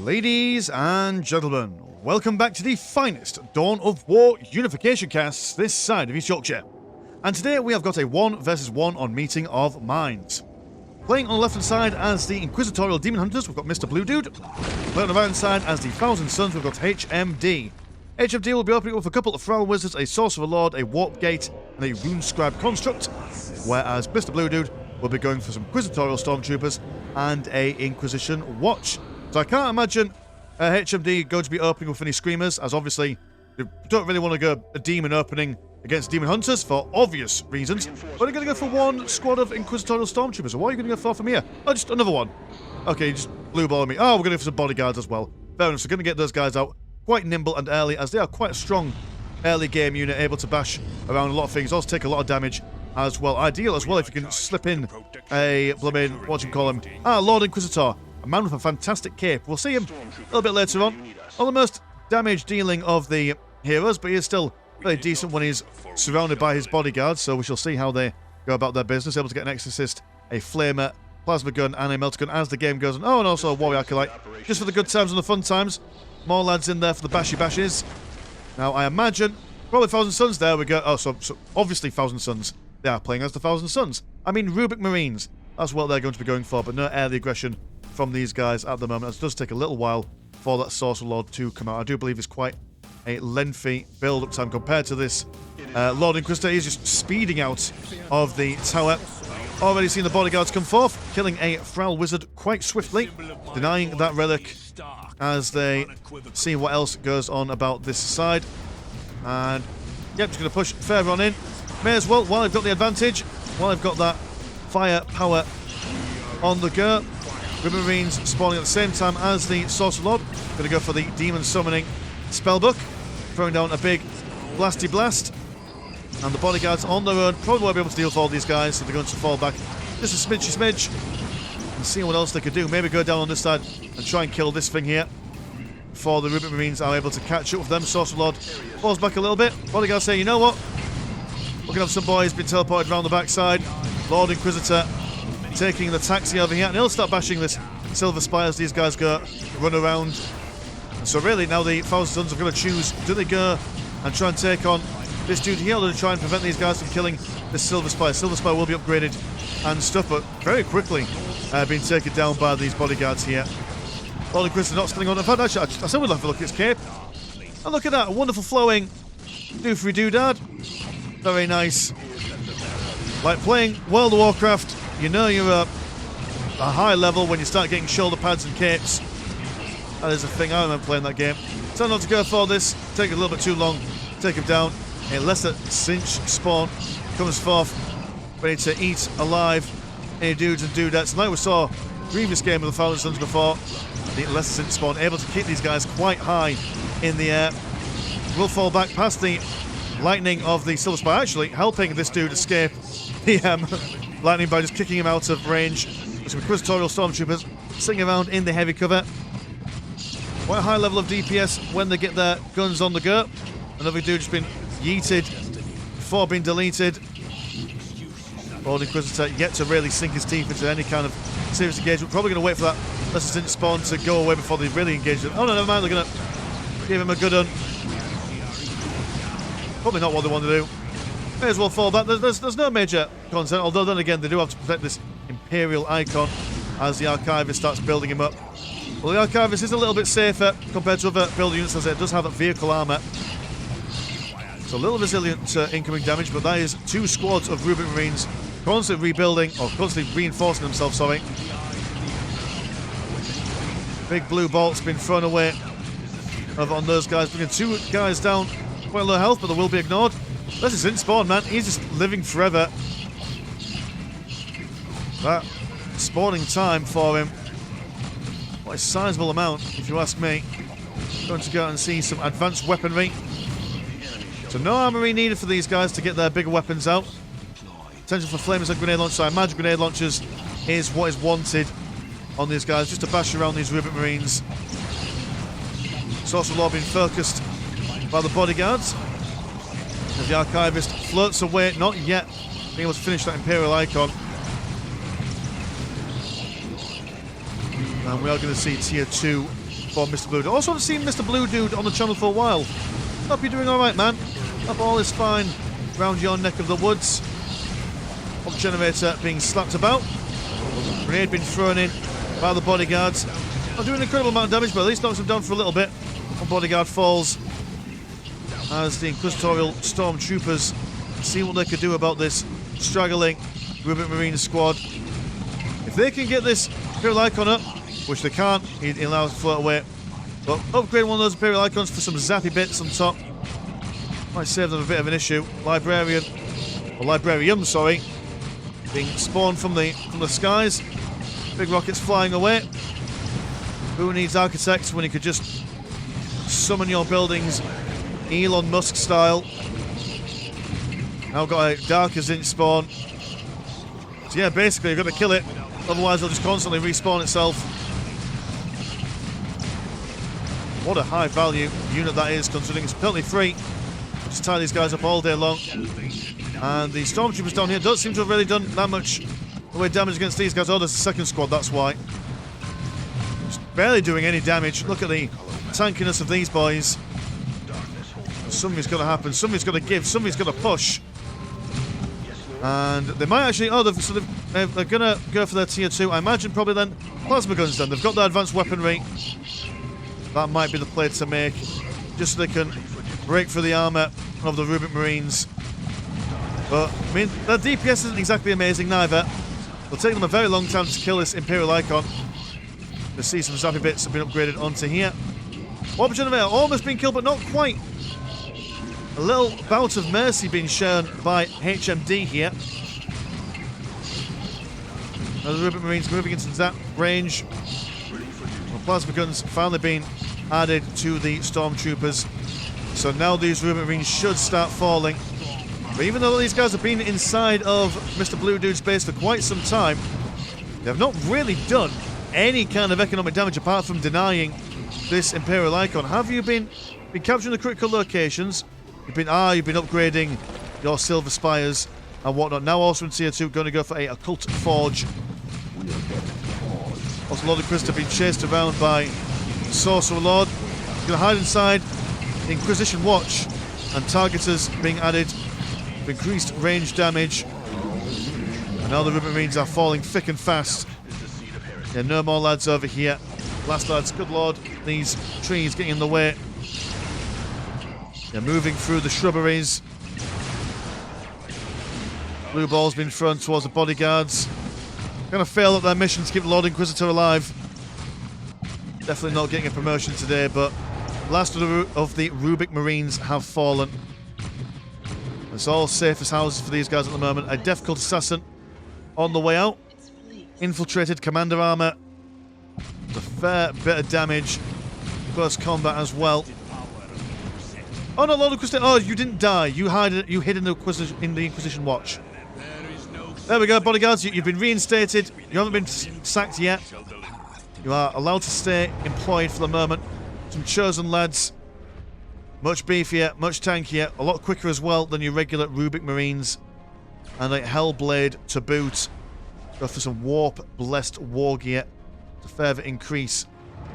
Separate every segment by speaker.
Speaker 1: Ladies and gentlemen, welcome back to the finest Dawn of War Unification casts this side of East Yorkshire. And today we have got a 1 versus 1 on Meeting of Minds. Playing on the left hand side as the Inquisitorial Demon Hunters, we've got MrBlueDude. Playing on the right hand side as the Thousand Sons, we've got HMD. HMD will be opening with a couple of Feral Wizards, a Sorcerer Lord, a Warp Gate, and a Rune Scribe Construct. Whereas MrBlueDude will be going for some Inquisitorial Stormtroopers and a Inquisition Watch. So I can't imagine HMD going to be opening with any Screamers, as obviously they don't really want to go a Demon opening against Demon Hunters for obvious reasons. But they're going to go for one squad of Inquisitorial Stormtroopers. So what are you going to go for from here? Oh, just another one. Okay, you just blue ball me. Oh, we're going to go for some bodyguards as well. Fair enough, so going to get those guys out quite nimble and early, as they are quite a strong early game unit, able to bash around a lot of things, also take a lot of damage as well. Ideal as well if you can slip in a blooming, what do you call him? Lord Inquisitor. A man with a fantastic cape. We'll see him a little bit later on. Not the most damage dealing of the heroes, but he is still very decent when he's surrounded by his bodyguards, so we shall see how they go about their business. Able to get an Exorcist, a Flamer, Plasma Gun, and a Melter Gun as the game goes on. Oh, and also a Warrior Acolyte. Just for the good times and the fun times. More lads in there for the bashy bashes. Now, I imagine, probably Thousand Sons there we go. Oh, so obviously Thousand Sons. They are playing as the Thousand Sons. I mean, Rubik Marines. That's what they're going to be going for, but no early aggression from these guys at the moment. It does take a little while for that Sorcerer Lord to come out. I do believe it's quite a lengthy build-up time compared to this Lord Inquisitor. He's just speeding out of the tower. Already seen the bodyguards come forth, killing a Feral Wizard quite swiftly, denying that relic as they see what else goes on about this side. And, yep, just going to push further on in. May as well, while I've got the advantage, while I've got that fire power on the go. River Marines spawning at the same time as the Sorcerer Lord. Going to go for the Demon Summoning Spellbook. Throwing down a big blasty blast. And the bodyguards on their own probably won't be able to deal with all these guys, so they're going to fall back just a smidge. And see what else they could do. Maybe go down on this side and try and kill this thing here before the Ribbit Marines are able to catch up with them. Sorcerer Lord falls back a little bit. Bodyguards say, you know what? We're going to have some boys being teleported around the backside. Lord Inquisitor taking the taxi over here, and he'll start bashing this Silver Spire as these guys go run around. So really now the Thousand Sons are going to choose, do they go and try and take on this dude here, or do they try and prevent these guys from killing this Silver Spire? Silver Spire will be upgraded and stuff, but very quickly being taken down by these bodyguards here. Lord Inquisitor not stealing on. In fact, actually, I said we'd have a look at his cape. And look at that, a wonderful flowing doofy doodad. Very nice. Like playing World of Warcraft, you know you're a high level when you start getting shoulder pads and capes. That is a thing. I remember playing that game. Tell not to go for this. Take a little bit too long. Take him down. A lesser cinch spawn comes forth, ready to eat alive any dudes and dudettes. Like we saw previous game of the Thousand Sons before, the lesser cinch spawn able to keep these guys quite high in the air. Will fall back past the lightning of the Silver Spire, actually helping this dude escape the lightning by just kicking him out of range. Some Inquisitorial Stormtroopers sitting around in the heavy cover. Quite a high level of DPS when they get their guns on the go. Another dude just been yeeted before being deleted. Lord Inquisitor yet to really sink his teeth into any kind of serious engagement. Probably going to wait for that lesser cinch spawn to go away before they really engage them. Oh no, never mind, they're going to give him a good one. Probably not what they want to do. May as well fall back. There's no major concern, although then again they do have to protect this Imperial icon as the Archivist starts building him up. Well, the Archivist is a little bit safer compared to other build units, as it does have that vehicle armour. It's a little resilient to incoming damage, but that is 2 squads of Rubik Marines constantly rebuilding, or constantly reinforcing themselves, sorry. Big blue bolt's been thrown away over on those guys, bringing 2 guys down. Quite low health, but they will be ignored. This is in spawn, man. He's just living forever. That spawning time for him, what a sizable amount, if you ask me. Going to go and see some advanced weaponry. So no armory needed for these guys to get their bigger weapons out. Potential for flamers and grenade launchers. So I imagine grenade launchers is what is wanted on these guys, just to bash around these Rubik Marines. Sorcerer Lord being focused by the bodyguards. As the Archivist floats away, not yet being able to finish that Imperial icon. And we are going to see Tier 2 for MrBlueDude. Also haven't seen MrBlueDude on the channel for a while. Hope you're doing alright, man. Hope all is fine around your neck of the woods. Pump generator being slapped about. Grenade being thrown in by the bodyguards. Not doing an incredible amount of damage, but at least knocks them down for a little bit. One bodyguard falls as the Inquisitorial Stormtroopers see what they could do about this straggling Rubik Marine squad. If they can get this Imperial Icon up, which they can't, he allows it to float away. But upgrade one of those Imperial Icons for some zappy bits on top might save them a bit of an issue. Librarium, sorry, being spawned from the skies. Big rockets flying away. Who needs architects when you could just summon your buildings Elon Musk style? Now got a Dark as Inch spawn. So yeah, basically you've got to kill it, otherwise it'll just constantly respawn itself. What a high value unit that is, considering it's penalty free. Just tie these guys up all day long. And the Stormtroopers down here don't seem to have really done that much the way damage against these guys. Oh, there's the second squad, that's why. Just barely doing any damage. Look at the tankiness of these boys. Something's got to happen, something's got to give, something's got to push. And they might actually, they're going to go for their tier 2. I imagine probably then plasma guns then. They've got their advanced weaponry. That might be the play to make, just so they can break through the armour of the Rubik Marines. But, I mean, their DPS isn't exactly amazing neither. It'll take them a very long time to kill this Imperial Icon. You'll see some zappy bits have been upgraded onto here. Warp Generator almost been killed, but not quite. A little bout of mercy being shown by HMD here. Now the Rubik Marines moving into that range. Well, plasma guns finally being added to the Stormtroopers. So now these Rubik Marines should start falling. But even though these guys have been inside of MrBlueDude's base for quite some time, they have not really done any kind of economic damage apart from denying this Imperial Icon. Have you been capturing the critical locations? You've been upgrading your Silver Spires and whatnot. Now also in tier 2, going to go for a Occult Forge. Also, Lord Inquisitor being chased around by Sorcerer Lord. He's going to hide inside Inquisition Watch, and Targeters being added with increased range damage. And now the Rubik Marines are falling thick and fast. Yeah, no more lads over here. Last lads, good lord, these trees getting in the way. They're moving through the shrubberies. Blue ball's been thrown towards the bodyguards. Going to fail at their mission to keep the Lord Inquisitor alive. Definitely not getting a promotion today, but the last of the Rubik Marines have fallen. It's all safe as houses for these guys at the moment. A Death Cult Assassin on the way out. Infiltrated Commander Armor. A fair bit of damage. Close combat as well. Oh no, Lord Inquisitor! Oh, you didn't die. You hid in the Inquisition Watch. There we go, bodyguards. You've been reinstated. You haven't been sacked yet. You are allowed to stay employed for the moment. Some chosen lads. Much beefier, much tankier, a lot quicker as well than your regular Rubik Marines. And a Hellblade to boot. Go for some warp-blessed war gear to further increase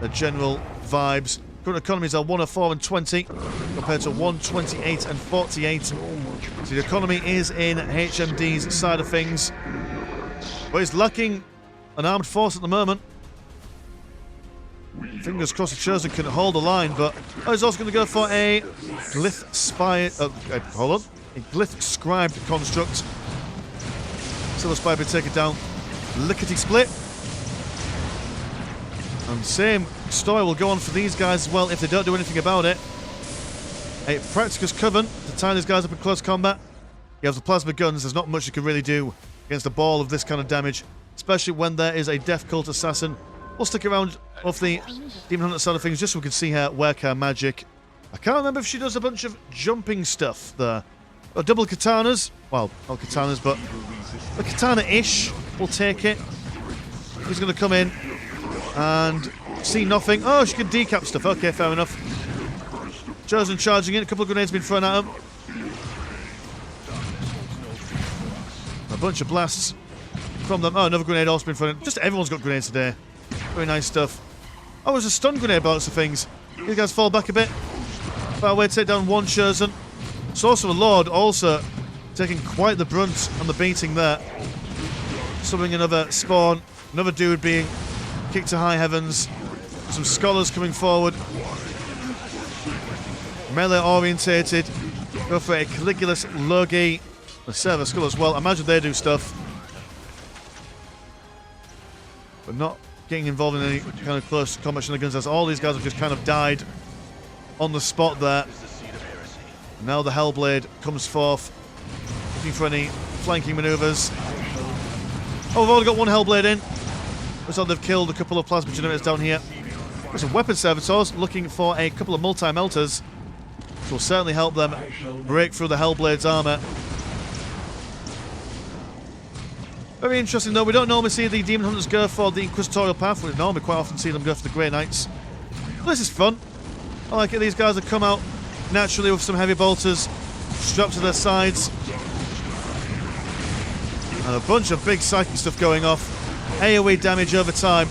Speaker 1: the general vibes. Current economies are 104 and 20 compared to 128 and 48. So the economy is in HMD's side of things, but it's lacking an armed force at the moment. Fingers crossed the Chosen can hold the line, but he's also going to go for a Glyph Spire. Hold on, a Glyph Scribed construct. Silver Spire be taken down, lickety split. And same story will go on for these guys as well if they don't do anything about it. A Practicus Coven to tie these guys up in close combat. You have the plasma guns, there's not much you can really do against a ball of this kind of damage, especially when there is a Death Cult Assassin. We'll stick around off the Demon Hunter side of things just so we can see her work her magic. I can't remember if she does a bunch of jumping stuff there. Oh, double katanas. Well, not katanas, but a katana-ish. We'll take it. He's going to come in and see nothing. Oh, she can decap stuff. Okay, fair enough. Chosen charging in. A couple of grenades been thrown at him. A bunch of blasts from them. Oh, another grenade also been thrown in. Just everyone's got grenades today. Very nice stuff. Oh, it was a stun grenade by lots of things. These guys fall back a bit. By the way, take down one Chosen. Sorcerer Lord also taking quite the brunt on the beating there. Summoning another spawn. Another dude being kicked to high heavens. Some scholars coming forward. Melee orientated. Go for a Caligulus Logi. A Server Skull as well. I imagine they do stuff. But not getting involved in any kind of close combat shenanigans, as all these guys have just kind of died on the spot there. Now the Hellblade comes forth, looking for any flanking maneuvers. Oh, we've already got one Hellblade in. Looks like they've killed a couple of plasma generators down here. There's some weapon servitors looking for a couple of multi-melters, which will certainly help them break through the Hellblade's armor. Very interesting though, we don't normally see the Demon Hunters go for the Inquisitorial path. We normally quite often see them go for the Grey Knights. But this is fun. I like it. These guys have come out naturally with some heavy bolters strapped to their sides. And a bunch of big psychic stuff going off. AoE damage over time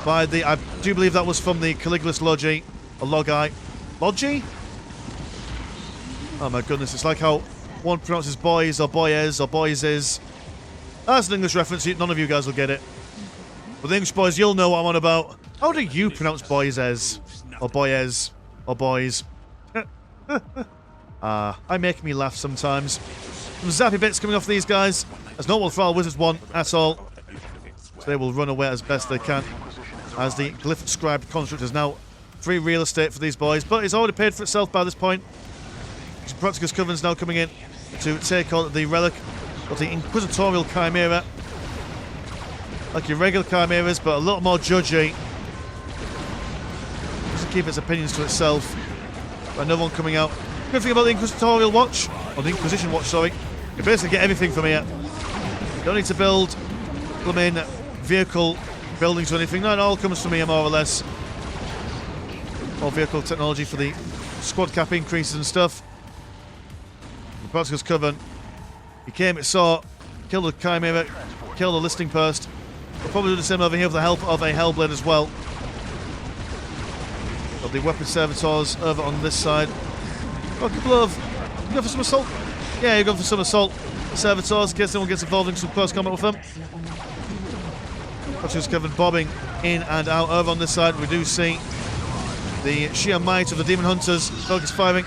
Speaker 1: by the... I do believe that was from the Caligulus Logi. Or Logi. Logi? Oh my goodness, it's like how one pronounces boys or boyes or boyses. That's an English reference, none of you guys will get it. But the English boys, you'll know what I'm on about. How do you pronounce boyses? Or boyes? Or boys? I make me laugh sometimes. Some zappy bits coming off these guys, as not what the Thrall Wizards want at all. So they will run away as best they can, as the Glyph Scribe Construct is now free real estate for these boys. But it's already paid for itself by this point. Practicus Covenant's now coming in to take on the relic of the Inquisitorial Chimera. Like your regular Chimeras, but a little more judgy. Just to keep its opinions to itself. Another one coming out. Good thing about the Inquisitorial Watch, or the Inquisition Watch, sorry. You basically get everything from here. You don't need to build vehicle buildings or anything. No, it all comes from here, more or less. More vehicle technology for the squad cap increases and stuff. The Practicus Covenant. He came, it saw, killed the Chimera, killed the Listing Post. We'll probably do the same over here with the help of a Hellblade as well. Got the Weapon Servitors over on this side. Got a couple of... You go for some assault? Yeah, you go for some assault Servitors in case anyone gets involved in some close combat with them. Practicus Covenant bobbing in and out. Over on this side, we do see the sheer might of the Demon Hunters focus firing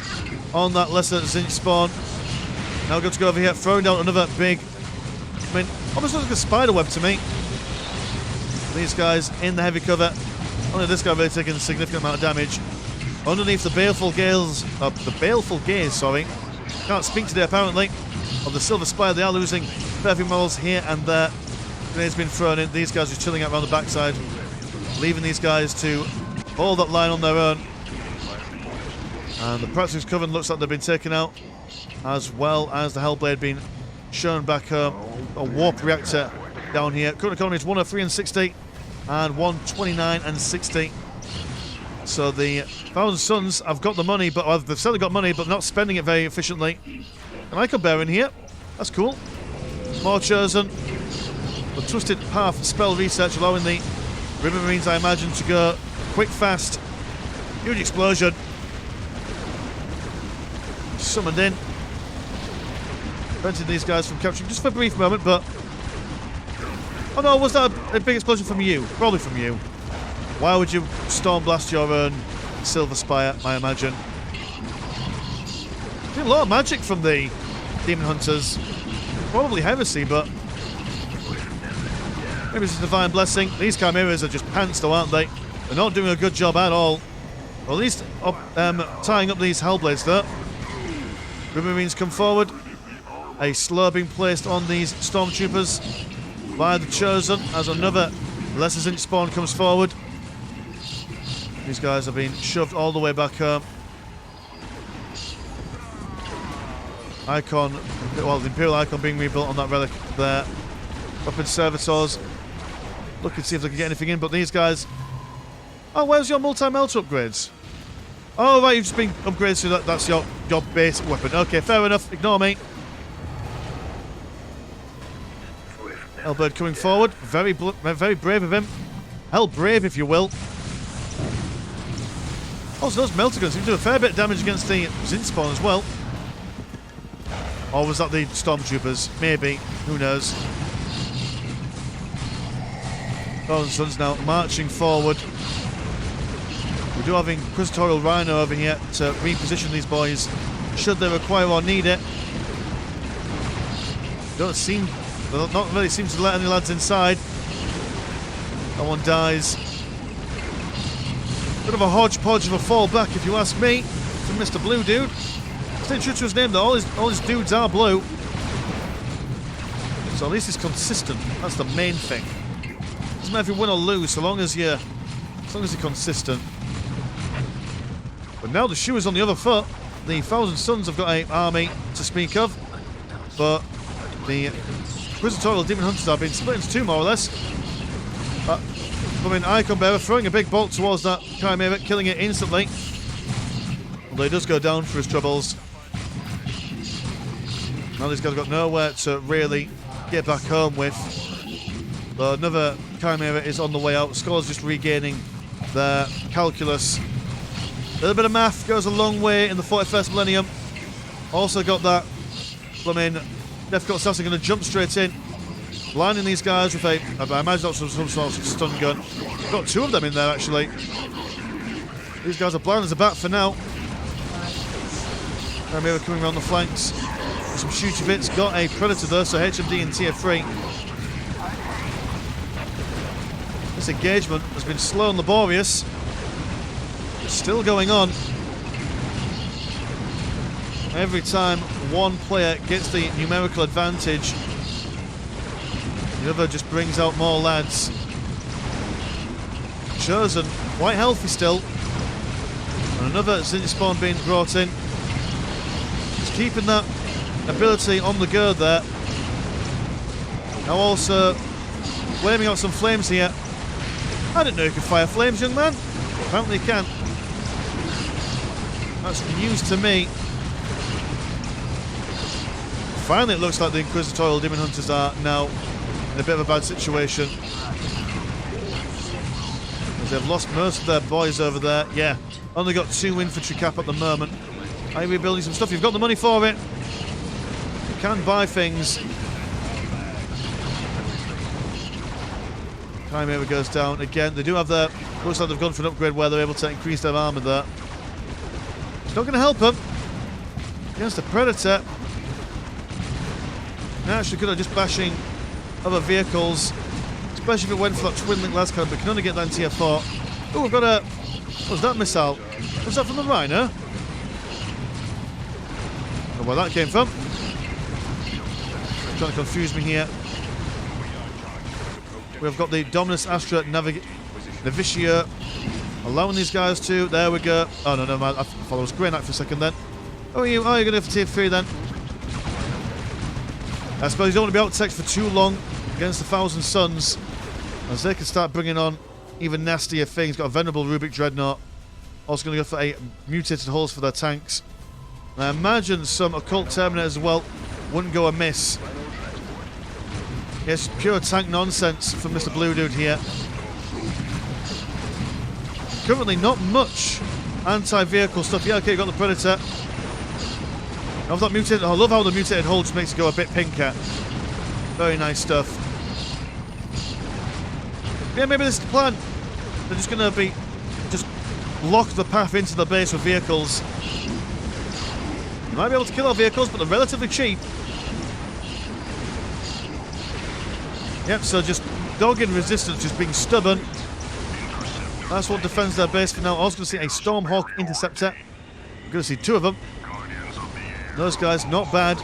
Speaker 1: on that lesser Zinch spawn. Now we're going to go over here, throwing down another big... I mean, almost looks like a spider web to me. These guys in the heavy cover. Only this guy really taking a significant amount of damage. Underneath the baleful gaze, sorry. Can't speak today apparently. Of the Silver Spire, they are losing perfect models here and there. Grenades been thrown in. These guys are chilling out around the backside, leaving these guys to hold that line on their own. And the Practicus Covenant looks like they've been taken out, as well as the Hellblade being shown back home. A warp reactor down here. Current economy is 103 and 60 and 129 and 60. So the Thousand Suns have got the money, but they've certainly got money, but not spending it very efficiently. An Icon Bear in here. That's cool. More Chosen. The Twisted Path spell research, allowing the River Marines, I imagine, to go quick, fast. Huge explosion. Summoned in. Prevented these guys from capturing just for a brief moment, but... Oh no, was that a big explosion from you? Probably from you. Why would you storm blast your own Silver Spire, I imagine? A lot of magic from the Demon Hunters. Probably heresy, but... Maybe it's a divine blessing. These Chimeras are just pants though, aren't they? They're not doing a good job at all. Or at least tying up these Hellblades though. River Marines come forward. A slur being placed on these Stormtroopers by the Chosen as another Lesser Zinch spawn comes forward. These guys have been shoved all the way back home. Icon, well, the Imperial Icon being rebuilt on that relic there. Weapon Servitors. Looking to see if they can get anything in, but these guys... Oh, where's your multi-melter upgrades? Oh, right, you've just been upgraded, so that's your basic weapon. Okay, fair enough. Ignore me. Hellbird coming forward. Very brave of him. Hell brave, if you will. Also, those melter guns seem to do a fair bit of damage against the Zin spawn as well. Or was that the stormtroopers? Maybe. Who knows? Thousand Suns now marching forward. We do have Inquisitorial Rhino over here to reposition these boys should they require or need it. Not really seem to let any lads inside. That one dies. Bit of a hodgepodge of a fallback, if you ask me, from MrBlueDude. Staying true to his name, though. All his dudes are blue. So at least he's consistent. That's the main thing. Doesn't matter if you win or lose, so long as you're consistent. But now the shoe is on the other foot. The Thousand Suns have got an army to speak of, but the Inquisitorial Demon Hunters have been split into two, more or less. Coming Icon Bearer, throwing a big bolt towards that Chimera, killing it instantly. Although he does go down for his troubles. Now these guys have got nowhere to really get back home with. But another Chimera is on the way out. Scholars just regaining their calculus. A little bit of math goes a long way in the 41st millennium. Also got that blooming Deathcoat Assassin going to jump straight in, blinding these guys with I imagine that's some sort of stun gun. Got two of them in there actually. These guys are blind as a bat for now. Chimera coming around the flanks. Some shooty bits. Got a Predator though, so HMD in tier 3. This engagement has been slow and laborious. It's still going on. Every time one player gets the numerical advantage, the other just brings out more lads. Chosen, quite healthy still. And another Zin spawn being brought in. Just keeping that ability on the go there. Now also flaming out some flames here. I didn't know you could fire flames, young man. Apparently you can. That's news to me. Finally, it looks like the Inquisitorial Demon Hunters are now in a bit of a bad situation. As they've lost most of their boys over there. Yeah, only got 2 infantry cap at the moment. Are you rebuilding some stuff? You've got the money for it. You can buy things. Chimera goes down again. They do have their... Looks like they've gone for an upgrade where they're able to increase their armour there. It's not going to help them against the Predator. Now actually could have just bashing other vehicles, especially if it went for that twin link last cannon, but can only get that in tier 4. Oh, we've got a... What was that missile? Was that from the Rhino? I don't know where that came from. Trying to confuse me here. We've got the Dominus Astra Navigator allowing these guys to... There we go. Oh, no, never mind. I thought I was grey knight for a second then. Oh, you're going to go for tier 3 then. I suppose you don't want to be out text for too long against the Thousand Suns, as they can start bringing on even nastier things. Got a Venerable Rubik Dreadnought. Also going to go for a mutated hulls for their tanks. I imagine some Occult Terminators as well wouldn't go amiss. Yes, pure tank nonsense from MrBlueDude here. Currently not much anti-vehicle stuff. Yeah, okay, you got the Predator. I love how the mutated hull just makes it go a bit pinker. Very nice stuff. Yeah, maybe this is the plan. They're just going to just lock the path into the base with vehicles. You might be able to kill our vehicles, but they're relatively cheap. Yep, so just dogged resistance, just being stubborn. That's what defends their base for now. I was going to see a Stormhawk Interceptor. I'm going to see 2 of them. Those guys, not bad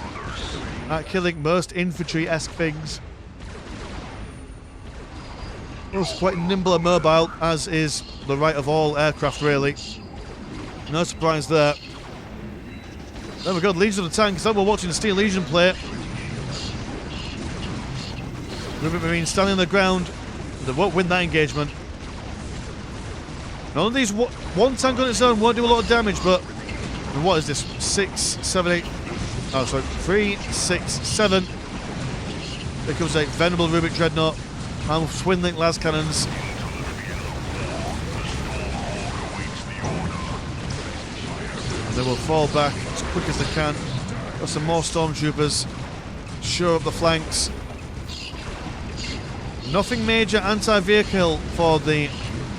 Speaker 1: at killing most infantry-esque things. Also quite nimble and mobile, as is the right of all aircraft, really. No surprise there. There we go, Legion of the Tanks. Then we're watching the Steel Legion play. Rubik Marine standing on the ground. They won't win that engagement. None of these, one tank on its own won't do a lot of damage, but what is this? 6, 7, 8. Oh, sorry. 3, 6, 7. There comes a Venerable Rubik Dreadnought and twin link las cannons. And they will fall back as quick as they can. Got some more stormtroopers. Shore up the flanks. Nothing major anti-vehicle for the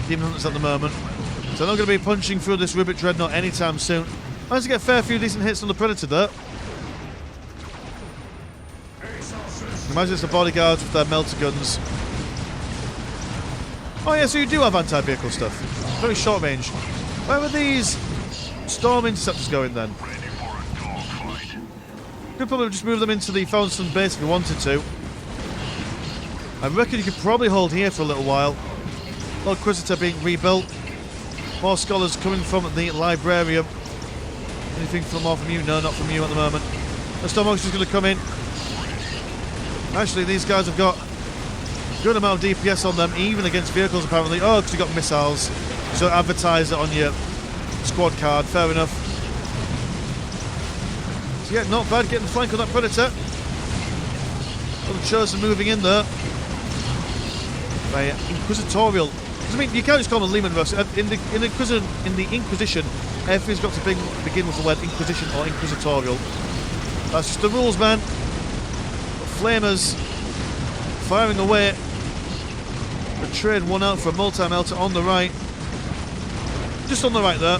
Speaker 1: Demon Hunters at the moment. So they're not going to be punching through this Ribbit Dreadnought anytime soon. Managed to get a fair few decent hits on the Predator though. Imagine it's the bodyguards with their melter guns. Oh yeah, so you do have anti-vehicle stuff. Very short range. Where are these storm interceptors going then? Could probably just move them into the Thousand Sun base if you wanted to. I reckon you could probably hold here for a little while. Lord Inquisitor being rebuilt. More scholars coming from the librarium. Anything more from you? No, not from you at the moment. The Stormhawk's just going to come in. Actually, these guys have got a good amount of DPS on them, even against vehicles apparently. Oh, because you've got missiles. So advertise it on your squad card. Fair enough. So yeah, not bad getting the flank on that Predator. Got the Chosen moving in there. By Inquisitorial. I mean, you can't just call them Lehman Russ. In the Inquisition, everything's got to begin with the word Inquisition or Inquisitorial. That's just the rules, man. Flamers firing away. The trade one out for a multi-melter on the right. Just on the right there.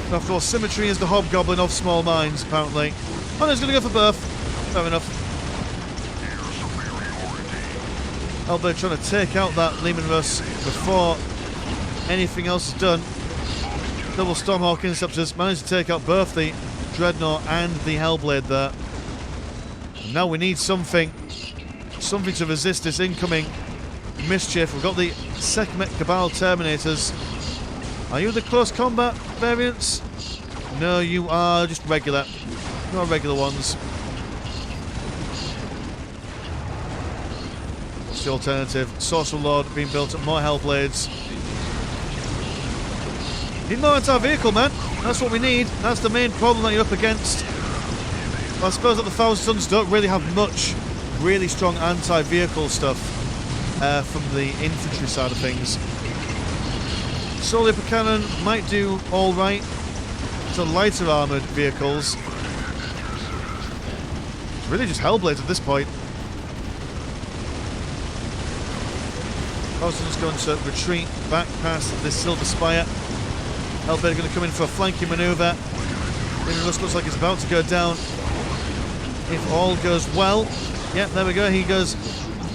Speaker 1: And after all, Symmetry is the hobgoblin of small mines, apparently. Oh, no, he's going to go for birth. Fair enough. Albert trying to take out that Lehman Russ before anything else is done. Double Stormhawk Interceptors managed to take out both the Dreadnought and the Hellblade there. And now we need something to resist this incoming mischief. We've got the Sekhmet Cabal Terminators. Are you the close combat variants? No, you are just regular. You are regular ones. What's the alternative? Sorcerer Lord being built up, more Hellblades. Need more anti-vehicle, man. That's what we need. That's the main problem that you're up against. Well, I suppose that the Thousand Suns don't really have much really strong anti-vehicle stuff from the infantry side of things. Solar Cannon might do alright to lighter armoured vehicles. It's really just Hellblades at this point. Thousand's going to retreat back past the Silver Spire. Hellblade going to come in for a flanking manoeuvre. It looks like it's about to go down. If all goes well. Yep, there we go. He goes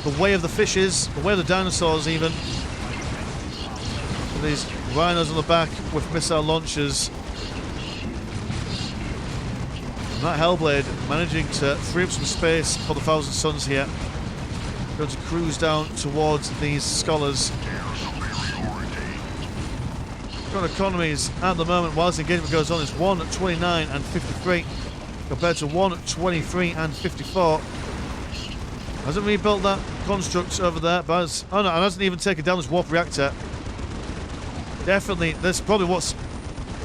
Speaker 1: the way of the fishes, the way of the dinosaurs even. And these rhinos on the back with missile launchers. And that Hellblade managing to free up some space for the Thousand Suns here. Going to cruise down towards these scholars. Current economies at the moment, whilst engagement goes on, is 129 and 53 compared to 123 and 54. Hasn't rebuilt that construct over there, but has, oh no, and hasn't even taken down this warp reactor. Definitely, that's probably what's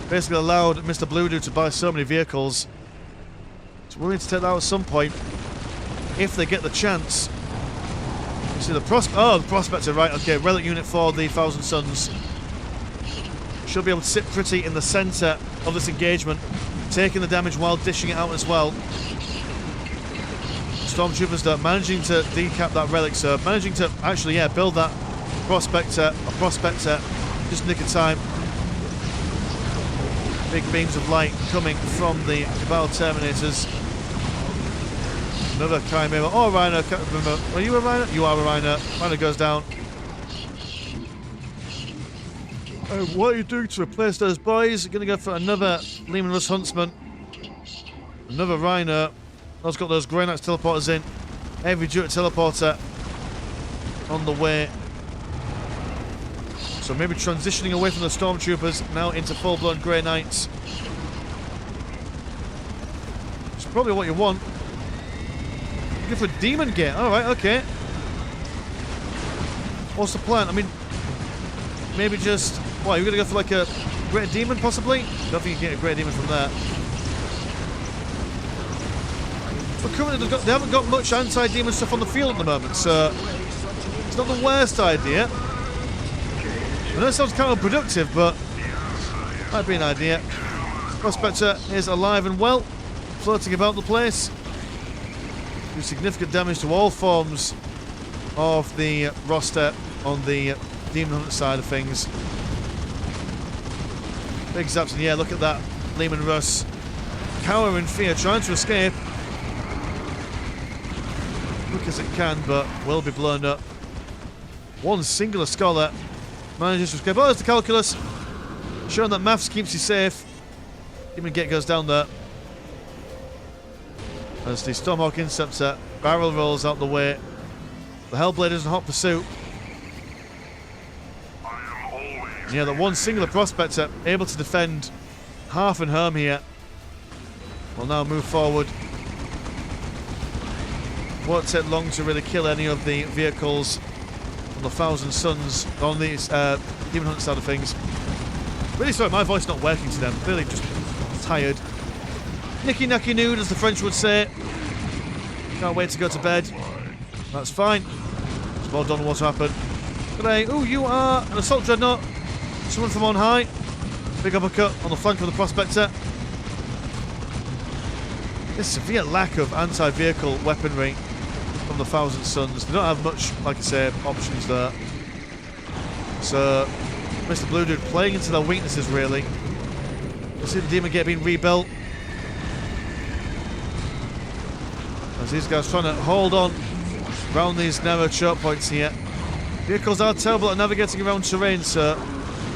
Speaker 1: basically allowed MrBlueDude to buy so many vehicles. So we're going to take that out at some point if they get the chance. You see the the Prospector, right? Okay, relic unit for the Thousand Suns. Should be able to sit pretty in the centre of this engagement, taking the damage while dishing it out as well. Stormtroopers are managing to decap that relic, so managing to actually, yeah, build that Prospector, just nick of time. Big beams of light coming from the Cabal Terminators. Another Chimera, or Rhino, can't remember. Are you a Rhino? You are a Rhino. Rhino goes down. What are you doing to replace those boys? You're going to go for another Lehman Russ Huntsman. Another Rhino. That's got those Grey Knights teleporters in. Every Jewett teleporter on the way. So maybe transitioning away from the Stormtroopers now into full-blown Grey Knights. It's probably what you want. Go for a Demon Gate. Alright, okay. What's the plan? I mean, maybe just... What, you're going to go for like a Great Demon, possibly? Don't think you can get a Great Demon from there. But currently they haven't got much anti-demon stuff on the field at the moment, so it's not the worst idea. I know it sounds counterproductive, but Might be an idea. Prospector is alive and well, floating about the place. Do significant damage to all forms of the roster on the Demon Hunter side of things. Big zaps in the air. Look at that. Lehman Russ cower in fear, trying to escape. Quick as it can, but will be blown up. One singular scholar manages to escape. Oh, there's the calculus. Showing that maths keeps you safe. Demon Gate goes down there. As the Stormhawk Interceptor barrel rolls out the way. The Hellblade is in hot pursuit. Yeah, that one singular Prospector able to defend half and home here. Will now move forward. Won't take long to really kill any of the vehicles on the Thousand Suns, on the Demon Hunter side of things. Really sorry, my voice not working today. I'm clearly just tired. Nicky nacky nude, as the French would say. Can't wait to go to bed. That's fine. It's more done what's happened. Today, ooh, you are an Assault Dreadnought. Someone from on high. Big uppercut on the flank of the Prospector. There's severe lack of anti-vehicle weaponry from the Thousand Suns. They don't have much, like I say, options there. So, MrBlueDude playing into their weaknesses, really. You see the Demon Gate being rebuilt. As these guys trying to hold on around these narrow choke points here. Vehicles are terrible at navigating around terrain, so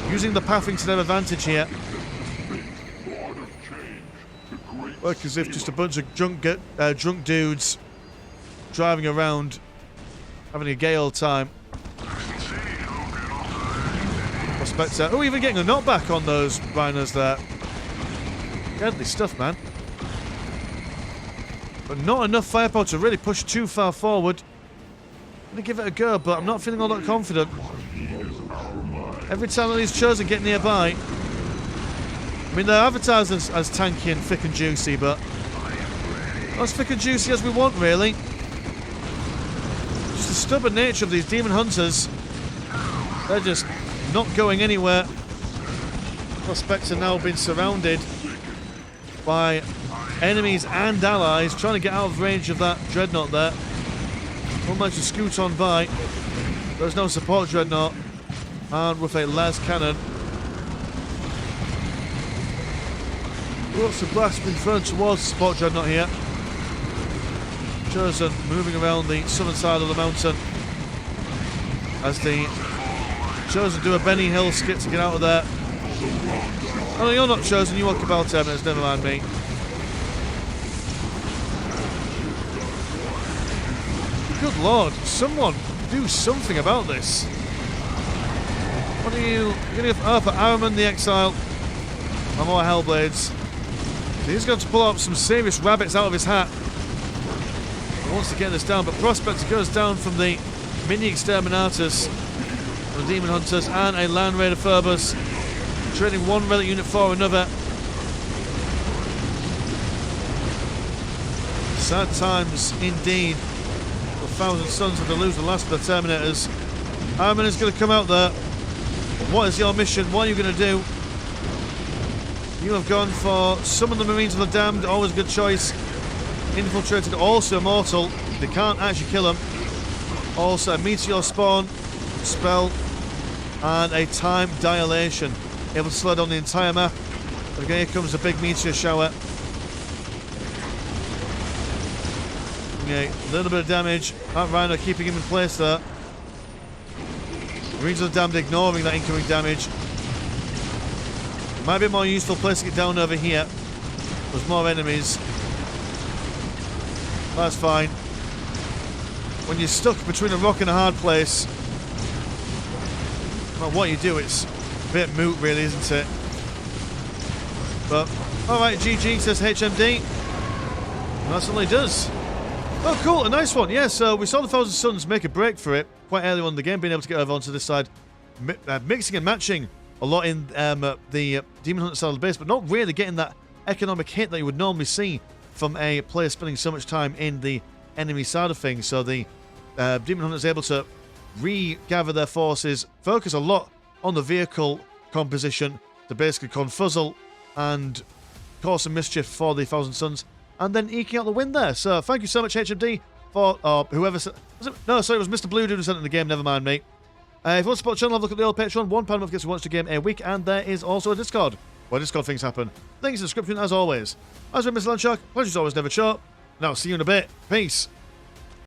Speaker 1: using the pathing to their advantage here. Work as if just a bunch of drunk dudes driving around, having a gay old time. Prospector. Oh, even getting a knockback on those rhinos there. Deadly stuff, man. But not enough firepower to really push too far forward. I'm going to give it a go, but I'm not feeling all that confident. Every time these Chosen get nearby, I mean, they're advertised as tanky and thick and juicy, but not as thick and juicy as we want, really. Just the stubborn nature of these Demon Hunters. They're just not going anywhere. Prospector now being surrounded by enemies and allies, trying to get out of range of that Dreadnought there. One managed to scoot on by. There's no support Dreadnought. And with a las cannon. Lots of blasts being thrown towards the support Dreadnought here. Chosen moving around the southern side of the mountain. As the Chosen do a Benny Hill skit to get out of there. Oh no, you're not Chosen, you walk about 10 minutes, never mind me. Good lord, someone do something about this. What are you? You're going to go for Araman the Exile. And more Hellblades. He's going to pull out some serious rabbits out of his hat. He wants to get this down, but Prospector goes down from the Mini Exterminatus, the Demon Hunters, and a Land Raider Phobos, trading one relic unit for another. Sad times indeed. The Thousand Suns have to lose the last of the Terminators. Araman is going to come out there. What is your mission? What are you going to do? You have gone for Summon the Marines of the Damned, always a good choice. Infiltrated, also immortal. They can't actually kill him. Also a Meteor Spawn spell and a Time Dilation. Able to slow down the entire map. And again, here comes a big meteor shower. Okay, a little bit of damage. That Rhino keeping him in place there. Marines of the Damned ignoring that incoming damage. Might be a more useful place to get down over here. There's more enemies. That's fine. When you're stuck between a rock and a hard place, no matter what you do, it's a bit moot, really, isn't it? But, alright, GG, says HMD. And that's all he does. Oh, cool, a nice one. Yeah, so we saw the Thousand Suns make a break for it quite early on in the game, being able to get over onto this side, mixing and matching a lot in the Demon Hunter side of the base, but not really getting that economic hit that you would normally see from a player spending so much time in the enemy side of things. So the Demon Hunter is able to regather their forces, focus a lot on the vehicle composition, to basically confuzzle and cause some mischief for the Thousand Sons, and then eking out the win there. So thank you so much, HMD, for whoever said... No, sorry, it was MrBlueDude who sent in the game. Never mind, mate. If you want to support the channel, have a look at the old Patreon. £1 a month gets you once a game a week, and there is also a Discord, where Discord things happen. Links in the description, as always. As with Mr. Landshark, pleasure's always never short. Now, see you in a bit. Peace.